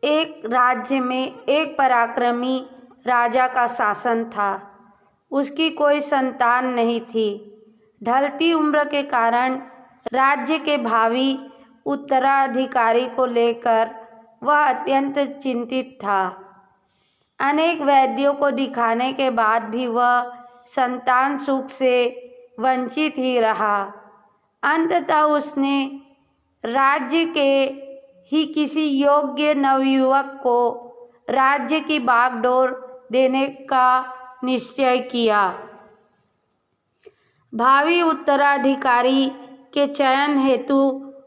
एक राज्य में एक पराक्रमी राजा का शासन था। उसकी कोई संतान नहीं थी। ढलती उम्र के कारण राज्य के भावी उत्तराधिकारी को लेकर वह अत्यंत चिंतित था। अनेक वैद्यों को दिखाने के बाद भी वह संतान सुख से वंचित ही रहा। अंततः उसने राज्य के ही किसी योग्य नवयुवक को राज्य की बागडोर देने का निश्चय किया। भावी उत्तराधिकारी के चयन हेतु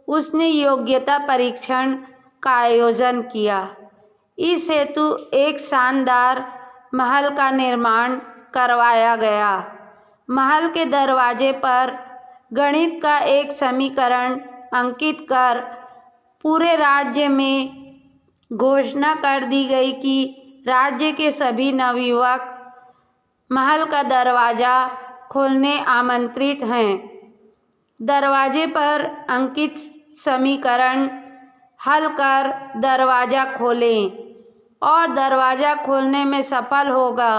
उसने योग्यता परीक्षण का आयोजन किया। इस हेतु एक शानदार महल का निर्माण करवाया गया। महल के दरवाजे पर गणित का एक समीकरण अंकित कर पूरे राज्य में घोषणा कर दी गई कि राज्य के सभी नवयुवक महल का दरवाज़ा खोलने आमंत्रित हैं। दरवाजे पर अंकित समीकरण हल कर दरवाज़ा खोलें और दरवाज़ा खोलने में सफल होगा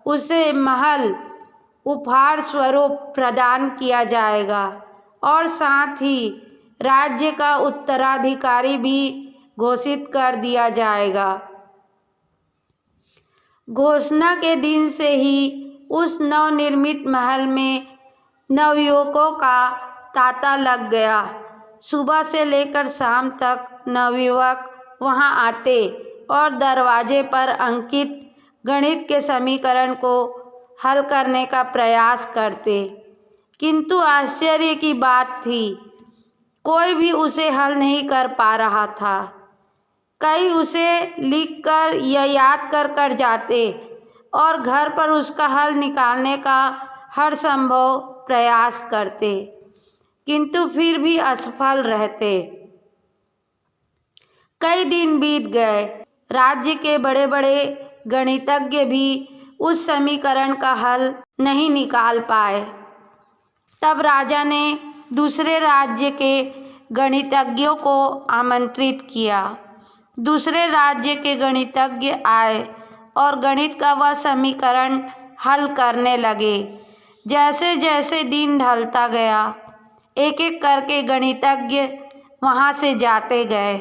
उसे महल उपहार स्वरूप प्रदान किया जाएगा और साथ ही राज्य का उत्तराधिकारी भी घोषित कर दिया जाएगा। घोषणा के दिन से ही उस नवनिर्मित महल में नवयुवकों का तांता लग गया। सुबह से लेकर शाम तक नवयुवक वहां आते और दरवाजे पर अंकित गणित के समीकरण को हल करने का प्रयास करते, किंतु आश्चर्य की बात थी, कोई भी उसे हल नहीं कर पा रहा था। कई उसे लिखकर या याद कर जाते और घर पर उसका हल निकालने का हर संभव प्रयास करते, किंतु फिर भी असफल रहते। कई दिन बीत गए। राज्य के बड़े बड़े गणितज्ञ भी उस समीकरण का हल नहीं निकाल पाए। तब राजा ने दूसरे राज्य के गणितज्ञों को आमंत्रित किया। दूसरे राज्य के गणितज्ञ आए और गणित का वह समीकरण हल करने लगे। जैसे जैसे दिन ढलता गया, एक एक करके गणितज्ञ वहाँ से जाते गए।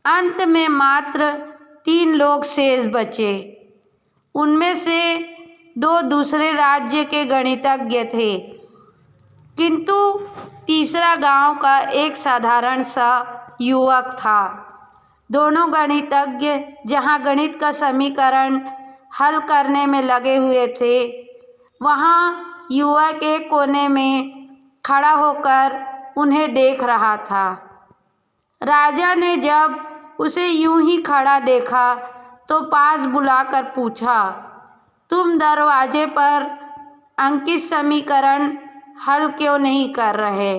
अंत में मात्र 3 लोग शेष बचे। उनमें से 2 दूसरे राज्य के गणितज्ञ थे, किंतु तीसरा गांव का एक साधारण सा युवक था। दोनों गणितज्ञ जहां गणित का समीकरण हल करने में लगे हुए थे, वहां युवक एक कोने में खड़ा होकर उन्हें देख रहा था। राजा ने जब उसे यूं ही खड़ा देखा तो पास बुलाकर पूछा, तुम दरवाजे पर अंकित समीकरण हल क्यों नहीं कर रहे?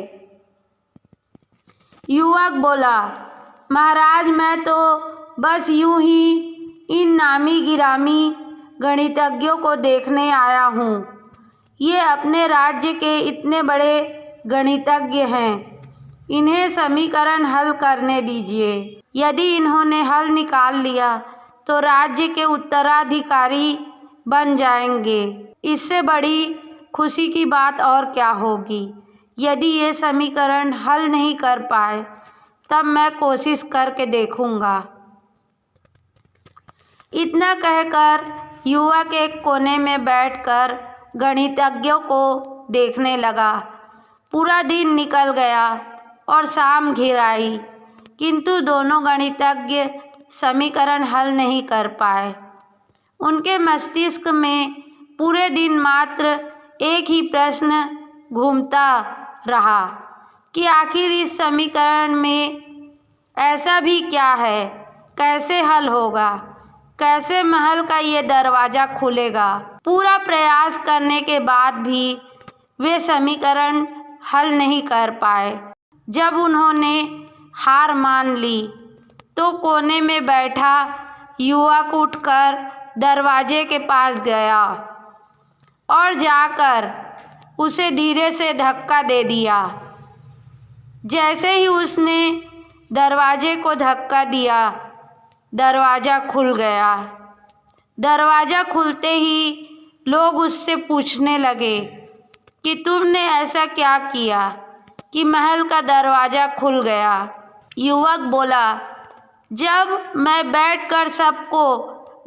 युवक बोला, महाराज, मैं तो बस यूं ही इन नामी गिरामी गणितज्ञों को देखने आया हूँ। ये अपने राज्य के इतने बड़े गणितज्ञ हैं, इन्हें समीकरण हल करने दीजिए। यदि इन्होंने हल निकाल लिया तो राज्य के उत्तराधिकारी बन जाएंगे। इससे बड़ी खुशी की बात और क्या होगी। यदि ये समीकरण हल नहीं कर पाए तब मैं कोशिश करके देखूंगा। इतना कहकर युवक एक कोने में बैठकर गणितज्ञों को देखने लगा। पूरा दिन निकल गया और शाम घिर आई, किंतु दोनों गणितज्ञ समीकरण हल नहीं कर पाए। उनके मस्तिष्क में पूरे दिन मात्र एक ही प्रश्न घूमता रहा कि आखिर इस समीकरण में ऐसा भी क्या है, कैसे हल होगा, कैसे महल का ये दरवाज़ा खुलेगा। पूरा प्रयास करने के बाद भी वे समीकरण हल नहीं कर पाए। जब उन्होंने हार मान ली तो कोने में बैठा युवक उठकर दरवाजे के पास गया और जाकर उसे धीरे से धक्का दे दिया। जैसे ही उसने दरवाजे को धक्का दिया, दरवाज़ा खुल गया। दरवाज़ा खुलते ही लोग उससे पूछने लगे कि तुमने ऐसा क्या किया कि महल का दरवाज़ा खुल गया। युवक बोला, जब मैं बैठकर सबको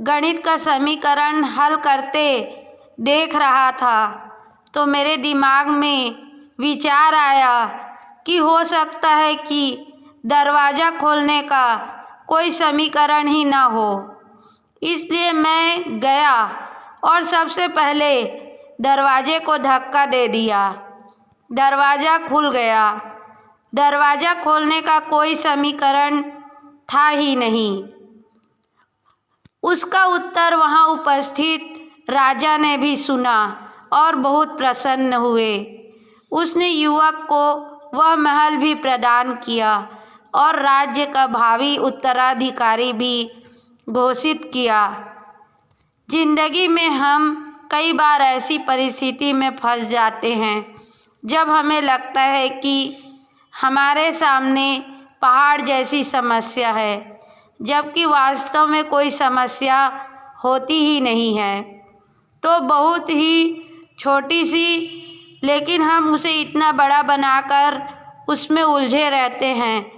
गणित का समीकरण हल करते देख रहा था तो मेरे दिमाग में विचार आया कि हो सकता है कि दरवाज़ा खोलने का कोई समीकरण ही ना हो। इसलिए मैं गया और सबसे पहले दरवाजे को धक्का दे दिया। दरवाज़ा खुल गया। दरवाज़ा खोलने का कोई समीकरण था ही नहीं। उसका उत्तर वहाँ उपस्थित राजा ने भी सुना और बहुत प्रसन्न हुए। उसने युवक को वह महल भी प्रदान किया और राज्य का भावी उत्तराधिकारी भी घोषित किया। जिंदगी में हम कई बार ऐसी परिस्थिति में फंस जाते हैं जब हमें लगता है कि हमारे सामने पहाड़ जैसी समस्या है, जबकि वास्तव में कोई समस्या होती ही नहीं है। तो बहुत ही छोटी सी, लेकिन हम उसे इतना बड़ा बनाकर उसमें उलझे रहते हैं।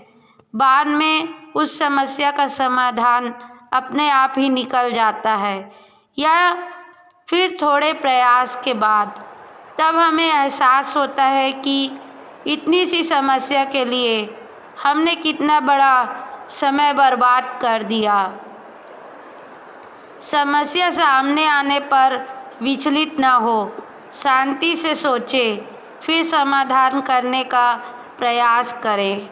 बाद में उस समस्या का समाधान अपने आप ही निकल जाता है, या फिर थोड़े प्रयास के बाद। तब हमें एहसास होता है कि इतनी सी समस्या के लिए हमने कितना बड़ा समय बर्बाद कर दिया। समस्या सामने आने पर विचलित ना हो, शांति से सोचें, फिर समाधान करने का प्रयास करें।